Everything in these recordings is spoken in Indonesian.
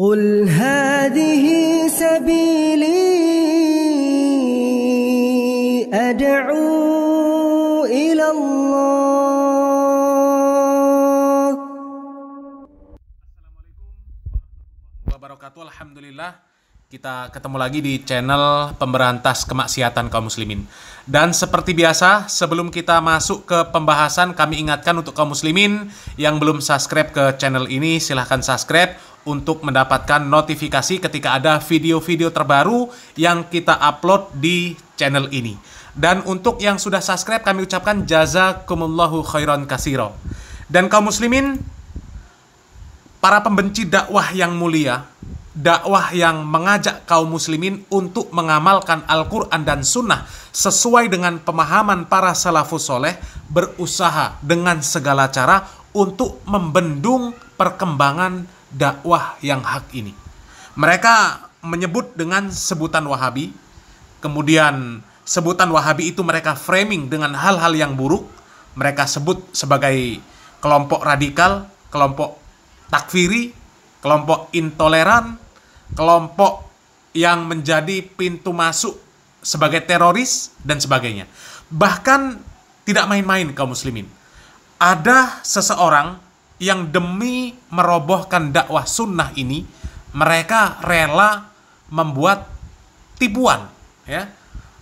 قل هذه سبيلي أدعو إلى الله. Wabarakatuh. Alhamdulillah, kita ketemu lagi di channel pemberantas kemaksiatan kaum muslimin. Dan seperti biasa, sebelum kita masuk ke pembahasan, kami ingatkan untuk kaum muslimin yang belum subscribe ke channel ini, silahkan subscribe untuk mendapatkan notifikasi ketika ada video-video terbaru yang kita upload di channel ini. Dan untuk yang sudah subscribe, kami ucapkan jazakumullahu khairan katsira. Dan kaum muslimin, para pembenci dakwah yang mulia, dakwah yang mengajak kaum muslimin untuk mengamalkan Al-Quran dan Sunnah sesuai dengan pemahaman para salafus soleh, berusaha dengan segala cara untuk membendung perkembangan dakwah yang hak ini. Mereka menyebut dengan sebutan Wahabi, kemudian sebutan Wahabi itu mereka framing dengan hal-hal yang buruk. Mereka sebut sebagai kelompok radikal, kelompok takfiri, kelompok intoleran, kelompok yang menjadi pintu masuk sebagai teroris, dan sebagainya. Bahkan tidak main-main kaum muslimin. Ada seseorang yang demi merobohkan dakwah sunnah ini, mereka rela membuat tipuan, ya.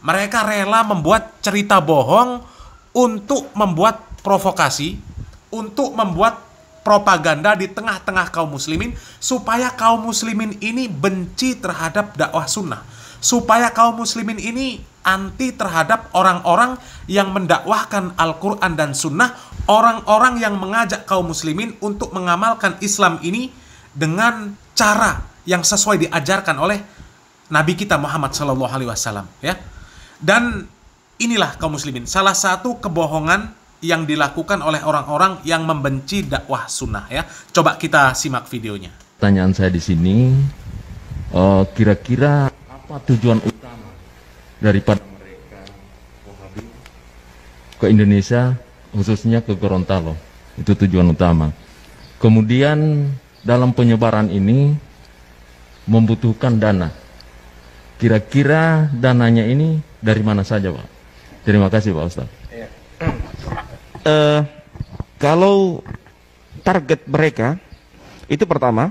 Mereka rela membuat cerita bohong untuk membuat provokasi, untuk membuat propaganda di tengah-tengah kaum muslimin, supaya kaum muslimin ini benci terhadap dakwah sunnah, supaya kaum muslimin ini anti terhadap orang-orang yang mendakwahkan Al-Quran dan Sunnah, orang-orang yang mengajak kaum muslimin untuk mengamalkan Islam ini dengan cara yang sesuai diajarkan oleh Nabi kita Muhammad SAW, ya. Dan inilah kaum muslimin, salah satu kebohongan yang dilakukan oleh orang-orang yang membenci dakwah sunnah, ya. Coba kita simak videonya. Pertanyaan saya di sini, kira-kira apa tujuan utama daripada mereka Wahabi ke Indonesia, khususnya ke Gorontalo? Itu tujuan utama. Kemudian dalam penyebaran ini membutuhkan dana. Kira-kira dananya ini dari mana saja, Pak? Terima kasih, Pak Ustaz. Kalau target mereka itu, pertama,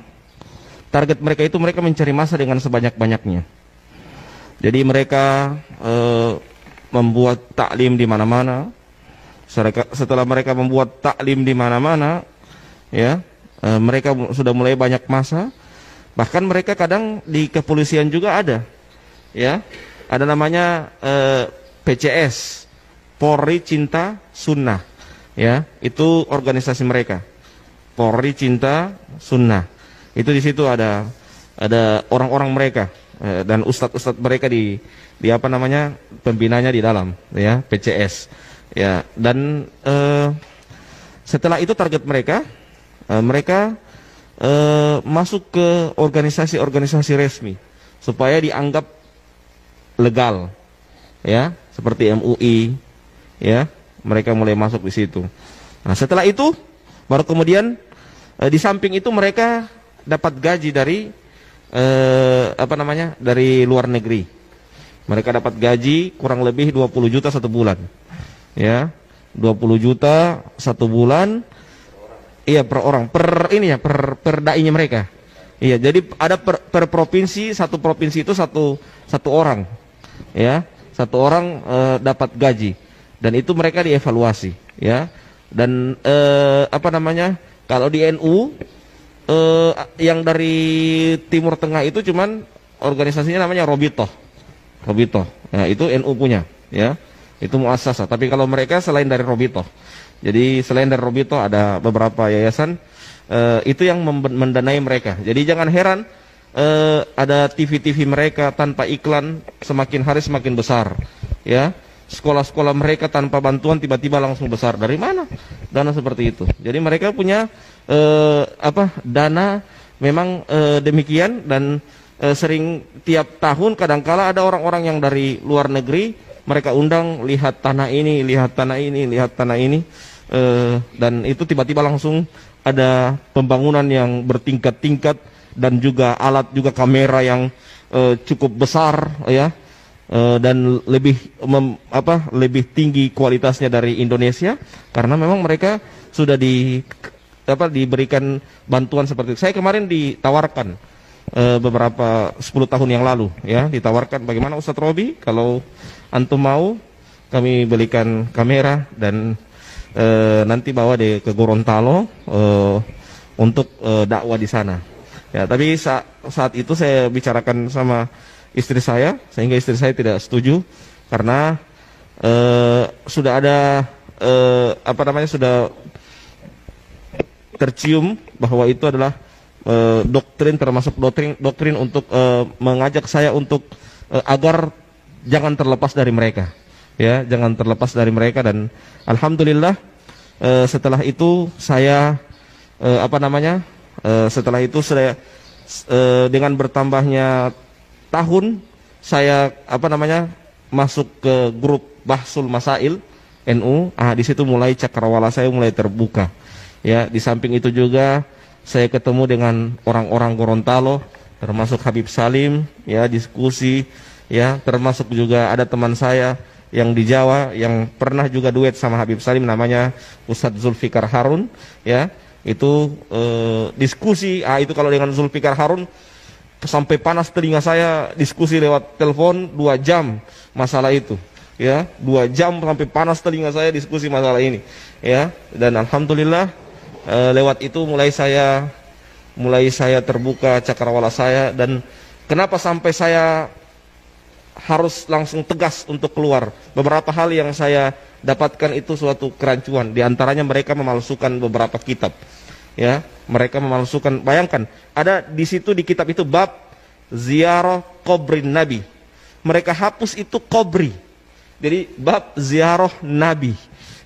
target mereka itu mereka mencari massa dengan sebanyak-banyaknya. Jadi mereka membuat taklim di mana-mana. Setelah mereka membuat taklim di mana-mana, ya, mereka sudah mulai banyak massa. Bahkan mereka kadang di kepolisian juga ada, ya, ada namanya PCS, Polri Cinta Sunnah, ya, itu organisasi mereka, Polri Cinta Sunnah. Itu di situ ada orang-orang mereka dan ustadz-ustadz mereka di apa namanya, pembinanya di dalam, ya, PCS, ya. Dan setelah itu target mereka masuk ke organisasi-organisasi resmi supaya dianggap legal, ya, seperti MUI, ya. Mereka mulai masuk di situ. Nah, setelah itu baru kemudian di samping itu mereka dapat gaji dari dari luar negeri. Mereka dapat gaji kurang lebih 20 juta satu bulan, ya, 20 juta satu bulan, iya, per orang, per dai-nya mereka, iya. Jadi ada per provinsi, satu provinsi itu satu orang, ya, satu orang dapat gaji, dan itu mereka dievaluasi, ya. Dan kalau di NU, yang dari Timur Tengah itu cuman organisasinya namanya Robitoh, ya, itu NU punya, ya, itu muassasah. Tapi kalau mereka selain dari Robitoh, jadi selain dari Robitoh ada beberapa yayasan itu yang mendanai mereka. Jadi jangan heran ada TV-TV mereka tanpa iklan semakin hari semakin besar, ya. Sekolah-sekolah mereka tanpa bantuan tiba-tiba langsung besar. Dari mana dana seperti itu? Jadi mereka punya dana memang demikian. Dan sering tiap tahun kadangkala ada orang-orang yang dari luar negeri mereka undang, lihat tanah ini, lihat tanah ini, lihat tanah ini, dan itu tiba-tiba langsung ada pembangunan yang bertingkat-tingkat dan juga alat juga kamera yang cukup besar ya, dan lebih tinggi kualitasnya dari Indonesia, karena memang mereka sudah diberikan bantuan seperti itu. Saya kemarin ditawarkan beberapa 10 tahun yang lalu ya, ditawarkan, bagaimana Ustadz Robi kalau antum mau kami belikan kamera dan nanti bawa ke Gorontalo untuk dakwah di sana ya. Tapi saat itu saya bicarakan sama istri saya, sehingga istri saya tidak setuju karena sudah ada sudah tercium bahwa itu adalah doktrin, termasuk doktrin untuk mengajak saya untuk agar jangan terlepas dari mereka ya, jangan terlepas dari mereka. Dan alhamdulillah setelah itu saya setelah itu saya dengan bertambahnya tahun saya masuk ke grup Bahsul Masail NU. Di situ mulai cakrawala saya mulai terbuka ya. Di samping itu juga saya ketemu dengan orang-orang Gorontalo, termasuk Habib Salim ya, diskusi ya, termasuk juga ada teman saya yang di Jawa yang pernah juga duet sama Habib Salim, namanya Ustadz Zulfikar Harun ya. Itu diskusi, itu kalau dengan Zulfikar Harun sampai panas telinga saya, diskusi lewat telepon 2 jam masalah itu ya, 2 jam sampai panas telinga saya diskusi masalah ini ya. Dan alhamdulillah lewat itu mulai saya terbuka cakrawala saya. Dan kenapa sampai saya harus langsung tegas untuk keluar, beberapa hal yang saya dapatkan itu suatu kerancuan. Di antaranya mereka memalsukan beberapa kitab ya, mereka memalsukan. Bayangkan ada di situ, di kitab itu bab ziarah kubrin Nabi, mereka hapus itu kubri, jadi bab ziarah Nabi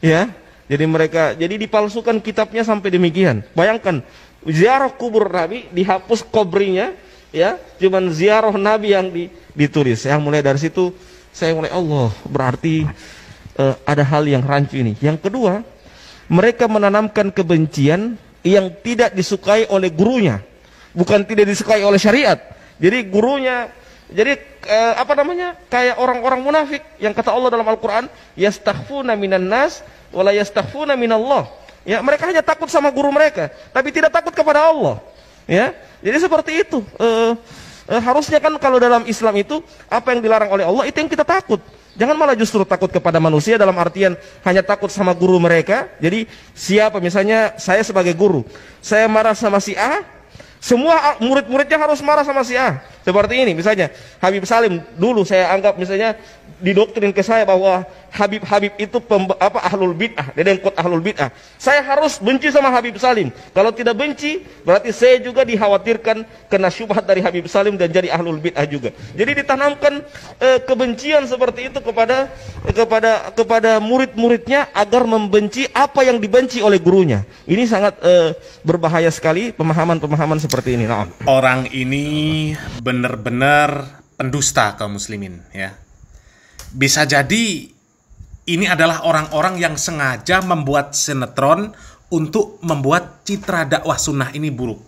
ya. Jadi dipalsukan kitabnya sampai demikian. Bayangkan, ziarah kubur Nabi dihapus kubrinya ya, cuman ziarah Nabi yang ditulis ya. Mulai dari situ saya mulai, Allah, berarti ada hal yang rancu ini. Yang kedua, mereka menanamkan kebencian yang tidak disukai oleh gurunya, bukan tidak disukai oleh syariat. Jadi gurunya, kayak orang-orang munafik yang kata Allah dalam Al-Quran, yastakhfuna minan nas wala yastakhfuna minallah ya. Mereka hanya takut sama guru mereka, tapi tidak takut kepada Allah ya. Jadi seperti itu. Harusnya kan kalau dalam Islam itu apa yang dilarang oleh Allah itu yang kita takut. Jangan malah justru takut kepada manusia dalam artian hanya takut sama guru mereka. Jadi siapa, misalnya saya sebagai guru, saya marah sama si A, semua murid-muridnya harus marah sama si A. Seperti ini misalnya Habib Salim, dulu saya anggap misalnya didoktrin ke saya bahwa Habib itu ahlul bid'ah, dedengkot ahlul bid'ah. Saya harus benci sama Habib Salim. Kalau tidak benci, berarti saya juga dikhawatirkan kena syubhat dari Habib Salim dan jadi ahlul bid'ah juga. Jadi ditanamkan kebencian seperti itu kepada murid-muridnya agar membenci apa yang dibenci oleh gurunya. Ini sangat berbahaya sekali pemahaman-pemahaman seperti ini. Nah, orang ini benar-benar pendusta kaum muslimin ya. Bisa jadi ini adalah orang-orang yang sengaja membuat sinetron untuk membuat citra dakwah sunnah ini buruk.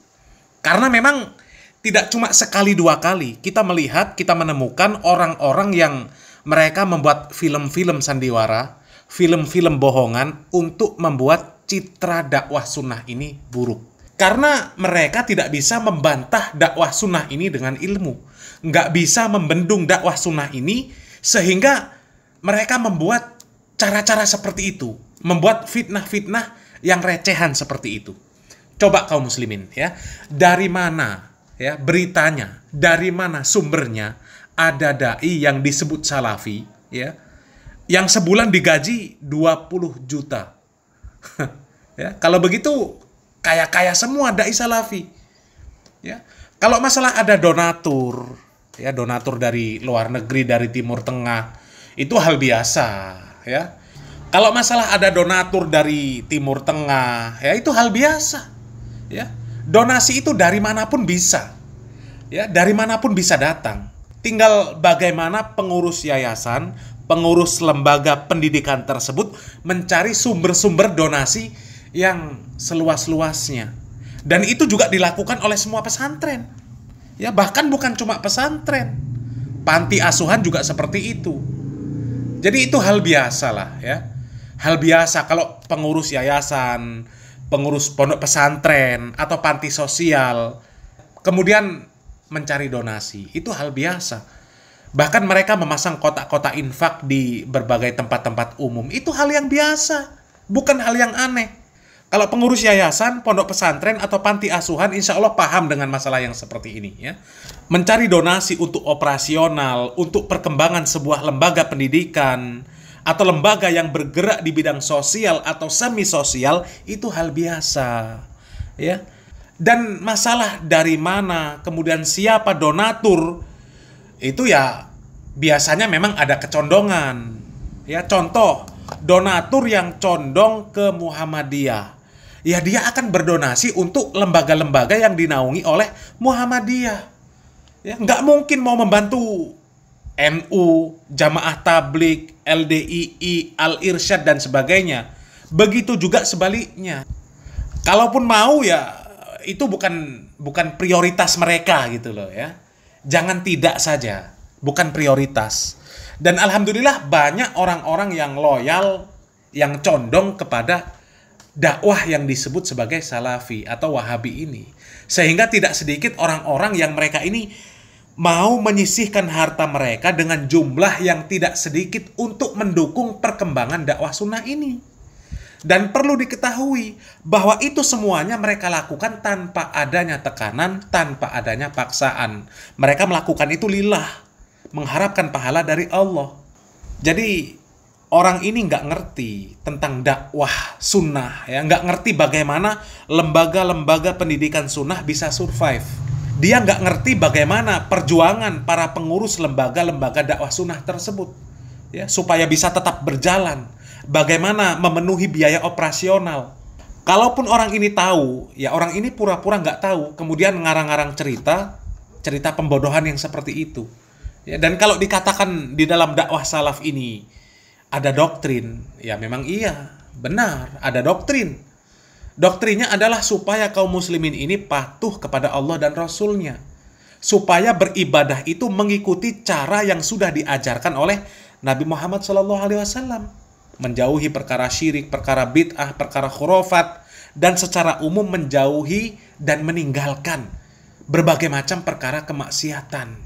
Karena memang tidak cuma sekali 2 kali kita melihat, kita menemukan orang-orang yang mereka membuat film-film sandiwara, film-film bohongan untuk membuat citra dakwah sunnah ini buruk. Karena mereka tidak bisa membantah dakwah sunnah ini dengan ilmu, nggak bisa membendung dakwah sunnah ini, sehingga mereka membuat cara-cara seperti itu, membuat fitnah-fitnah yang recehan seperti itu. Coba kaum muslimin ya, dari mana ya beritanya, dari mana sumbernya ada dai yang disebut salafi ya, yang sebulan digaji 20 juta. Ya, kalau begitu kaya-kaya semua dai salafi. Ya. Kalau masalah ada donatur, ya donatur dari luar negeri, dari Timur Tengah, itu hal biasa, ya. Kalau masalah ada donatur dari Timur Tengah, ya itu hal biasa, ya. Donasi itu dari manapun bisa, ya, dari manapun bisa datang. Tinggal bagaimana pengurus yayasan, pengurus lembaga pendidikan tersebut mencari sumber-sumber donasi yang seluas-luasnya. Dan itu juga dilakukan oleh semua pesantren. Ya, bahkan bukan cuma pesantren, panti asuhan juga seperti itu. Jadi itu hal biasa lah ya. Hal biasa kalau pengurus yayasan, pengurus pondok pesantren atau panti sosial kemudian mencari donasi, itu hal biasa. Bahkan mereka memasang kotak-kotak infak di berbagai tempat-tempat umum, itu hal yang biasa, bukan hal yang aneh. Kalau pengurus yayasan, pondok pesantren atau panti asuhan, insya Allah paham dengan masalah yang seperti ini ya. Mencari donasi untuk operasional, untuk perkembangan sebuah lembaga pendidikan atau lembaga yang bergerak di bidang sosial atau semi sosial, itu hal biasa ya. Dan masalah dari mana, kemudian siapa donatur, itu ya biasanya memang ada kecondongan ya. Contoh, donatur yang condong ke Muhammadiyah, ya dia akan berdonasi untuk lembaga-lembaga yang dinaungi oleh Muhammadiyah ya. Nggak mungkin mau membantu NU, Jamaah Tabligh, LDII, Al-Irsyad dan sebagainya. Begitu juga sebaliknya. Kalaupun mau ya itu bukan prioritas mereka gitu loh ya. Jangan tidak saja, bukan prioritas. Dan alhamdulillah banyak orang-orang yang loyal, yang condong kepada dakwah yang disebut sebagai Salafi atau Wahabi ini. Sehingga tidak sedikit orang-orang yang mereka ini mau menyisihkan harta mereka dengan jumlah yang tidak sedikit untuk mendukung perkembangan dakwah sunnah ini. Dan perlu diketahui bahwa itu semuanya mereka lakukan tanpa adanya tekanan, tanpa adanya paksaan. Mereka melakukan itu lillah, mengharapkan pahala dari Allah. Jadi orang ini nggak ngerti tentang dakwah sunnah, ya, nggak ngerti bagaimana lembaga-lembaga pendidikan sunnah bisa survive. Dia nggak ngerti bagaimana perjuangan para pengurus lembaga-lembaga dakwah sunnah tersebut, ya, supaya bisa tetap berjalan. Bagaimana memenuhi biaya operasional. Kalaupun orang ini tahu, ya orang ini pura-pura nggak tahu, kemudian ngarang-ngarang cerita pembodohan yang seperti itu. Ya, dan kalau dikatakan di dalam dakwah salaf ini ada doktrin, ya memang iya, benar, ada doktrin. Doktrinnya adalah supaya kaum muslimin ini patuh kepada Allah dan Rasul-Nya. Supaya beribadah itu mengikuti cara yang sudah diajarkan oleh Nabi Muhammad SAW. Menjauhi perkara syirik, perkara bid'ah, perkara khurafat, dan secara umum menjauhi dan meninggalkan berbagai macam perkara kemaksiatan.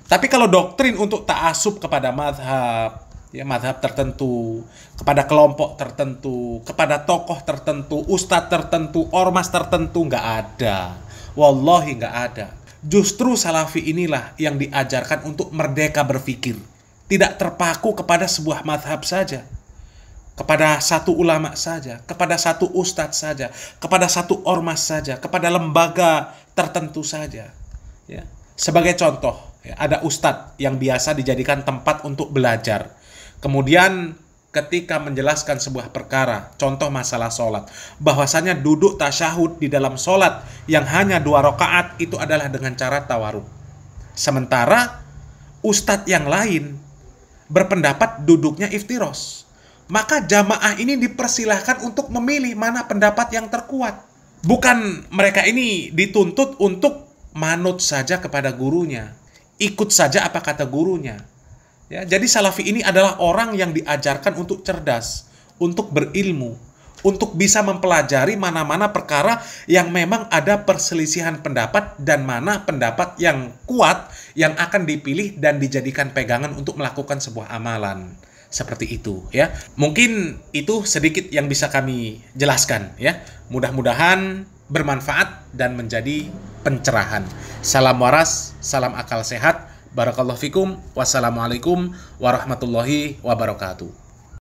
Tapi kalau doktrin untuk ta'asub kepada madhab, ya madhab tertentu, kepada kelompok tertentu, kepada tokoh tertentu, ustadz tertentu, ormas tertentu, nggak ada. Wallahi nggak ada. Justru salafi inilah yang diajarkan untuk merdeka berpikir. Tidak terpaku kepada sebuah madhab saja, kepada satu ulama saja, kepada satu ustadz saja, kepada satu ormas saja, kepada lembaga tertentu saja. Ya. Sebagai contoh, ya, ada ustadz yang biasa dijadikan tempat untuk belajar. Kemudian ketika menjelaskan sebuah perkara, contoh masalah sholat, bahwasanya duduk tasyahud di dalam sholat yang hanya 2 rakaat itu adalah dengan cara tawaruk. Sementara ustadz yang lain berpendapat duduknya iftiros. Maka jamaah ini dipersilahkan untuk memilih mana pendapat yang terkuat. Bukan mereka ini dituntut untuk manut saja kepada gurunya, ikut saja apa kata gurunya. Ya, jadi salafi ini adalah orang yang diajarkan untuk cerdas, untuk berilmu, untuk bisa mempelajari mana-mana perkara yang memang ada perselisihan pendapat dan mana pendapat yang kuat yang akan dipilih dan dijadikan pegangan untuk melakukan sebuah amalan. Seperti itu ya. Mungkin itu sedikit yang bisa kami jelaskan ya. Mudah-mudahan bermanfaat dan menjadi pencerahan. Salam waras, salam akal sehat. Barakallahu fikum. Wassalamualaikum warahmatullahi wabarakatuh.